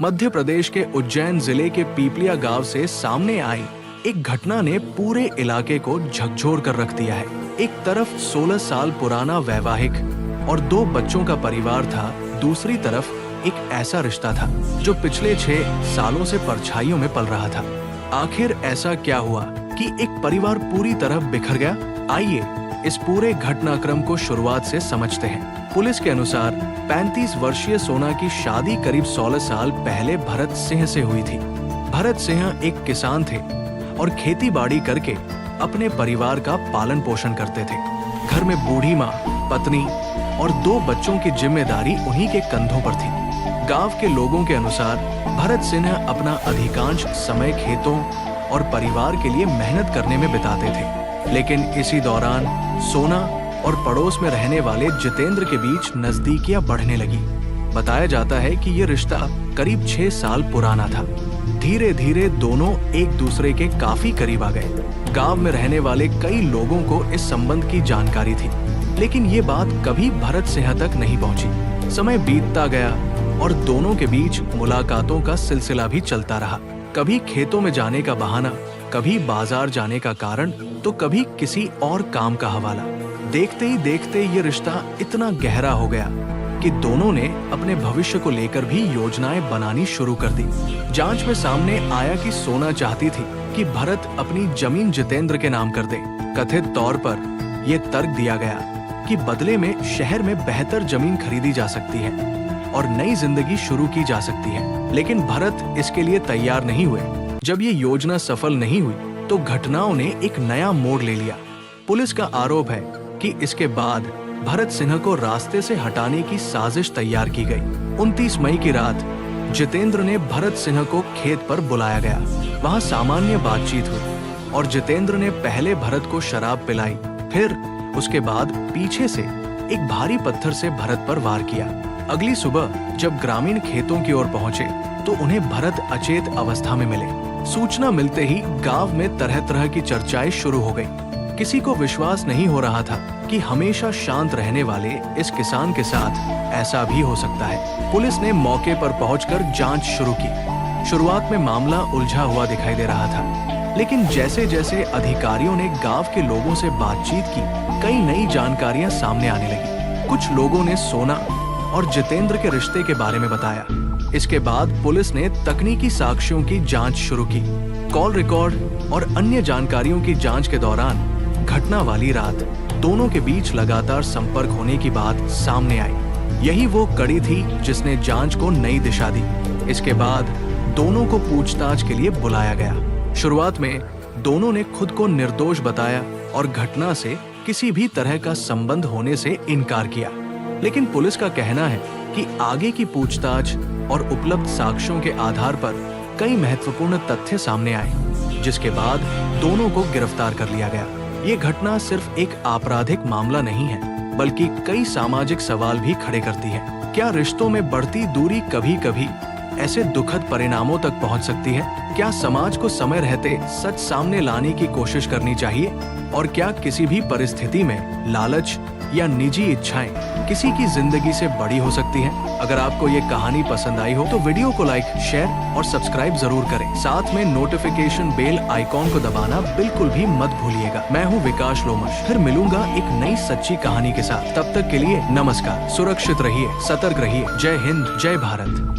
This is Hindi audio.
मध्य प्रदेश के उज्जैन जिले के पीपलिया गांव से सामने आई एक घटना ने पूरे इलाके को झकझोर कर रख दिया है। एक तरफ 16 साल पुराना वैवाहिक और 2 बच्चों का परिवार था, दूसरी तरफ एक ऐसा रिश्ता था जो पिछले 6 सालों से परछाइयों में पल रहा था। आखिर ऐसा क्या हुआ कि एक परिवार पूरी तरह बिखर गया? आइए इस पूरे घटनाक्रम को शुरुआत से समझते हैं। पुलिस के अनुसार 35 वर्षीय सोना की शादी करीब 16 साल पहले भरत सिंह से हुई थी। भरत सिंह एक किसान थे और खेती बाड़ी करके अपने परिवार का पालन पोषण करते थे। घर में बूढ़ी माँ, पत्नी और 2 बच्चों की जिम्मेदारी उन्हीं के कंधों पर थी। गांव के लोगों के अनुसार भरत सिंह अपना अधिकांश समय खेतों और परिवार के लिए मेहनत करने में बिताते थे। लेकिन इसी दौरान सोना और पड़ोस में रहने वाले जितेंद्र के बीच नजदीकियां बढ़ने लगी। बताया जाता है कि ये रिश्ता करीब 6 साल पुराना था। धीरे धीरे दोनों एक दूसरे के काफी करीब आ गए। गांव में रहने वाले कई लोगों को इस संबंध की जानकारी थी, लेकिन ये बात कभी भरत सिंह तक नहीं पहुंची। समय बीतता गया और दोनों के बीच मुलाकातों का सिलसिला भी चलता रहा। कभी खेतों में जाने का बहाना, कभी बाजार जाने का कारण, तो कभी किसी और काम का हवाला। देखते ही देखते ये रिश्ता इतना गहरा हो गया कि दोनों ने अपने भविष्य को लेकर भी योजनाएं बनानी शुरू कर दी। जांच में सामने आया कि सोना चाहती थी कि भरत अपनी जमीन जितेंद्र के नाम कर दे। कथित तौर पर यह तर्क दिया गया कि बदले में शहर में बेहतर जमीन खरीदी जा सकती है और नई जिंदगी शुरू की जा सकती है। लेकिन भरत इसके लिए तैयार नहीं हुए। जब ये योजना सफल नहीं हुई तो घटनाओं ने एक नया मोड़ ले लिया। पुलिस का आरोप है कि इसके बाद भरत सिंह को रास्ते से हटाने की साजिश तैयार की गई। 29 मई की रात जितेंद्र ने भरत सिंह को खेत पर बुलाया गया। वहां सामान्य बातचीत हुई और जितेंद्र ने पहले भरत को शराब पिलाई, फिर उसके बाद पीछे से एक भारी पत्थर से भरत पर वार किया। अगली सुबह जब ग्रामीण खेतों की ओर पहुंचे तो उन्हें भरत अचेत अवस्था में मिले। सूचना मिलते ही गांव में तरह तरह की चर्चाएं शुरू हो गई। किसी को विश्वास नहीं हो रहा था कि हमेशा शांत रहने वाले इस किसान के साथ ऐसा भी हो सकता है। पुलिस ने मौके पर पहुंचकर जांच शुरू की। शुरुआत में मामला उलझा हुआ दिखाई दे रहा था, लेकिन जैसे जैसे अधिकारियों ने गांव के लोगों से बातचीत की, कई नई जानकारियां सामने आने लगी। कुछ लोगों ने सोना और जितेंद्र के रिश्ते के बारे में बताया। इसके बाद पुलिस ने तकनीकी साक्ष्यों की जांच शुरू की। कॉल रिकॉर्ड और अन्य जानकारियों की जांच के दौरान घटना वाली रात दोनों के बीच लगातार संपर्क होने की बात सामने आई। यही वो कड़ी थी जिसने जांच को नई दिशा दी। इसके बाद दोनों को पूछताछ के लिए बुलाया गया। शुरुआत में दोनों ने खुद को निर्दोष बताया और घटना से किसी भी तरह का संबंध होने से इनकार किया। लेकिन पुलिस का कहना है कि आगे की पूछताछ और उपलब्ध साक्ष्यों के आधार पर कई महत्वपूर्ण तथ्य सामने आए, जिसके बाद दोनों को गिरफ्तार कर लिया गया। ये घटना सिर्फ एक आपराधिक मामला नहीं है, बल्कि कई सामाजिक सवाल भी खड़े करती है। क्या रिश्तों में बढ़ती दूरी कभी-कभी ऐसे दुखद परिणामों तक पहुंच सकती है? क्या समाज को समय रहते सच सामने लाने की कोशिश करनी चाहिए? और क्या किसी भी परिस्थिति में लालच या निजी इच्छाएं किसी की जिंदगी से बड़ी हो सकती हैं? अगर आपको ये कहानी पसंद आई हो तो वीडियो को लाइक, शेयर और सब्सक्राइब जरूर करें। साथ में नोटिफिकेशन बेल आइकॉन को दबाना बिल्कुल भी मत भूलिएगा। मैं हूँ विकास लोमश, फिर मिलूंगा एक नई सच्ची कहानी के साथ। तब तक के लिए नमस्कार। सुरक्षित रहिए, सतर्क रहिए। जय हिंद, जय भारत।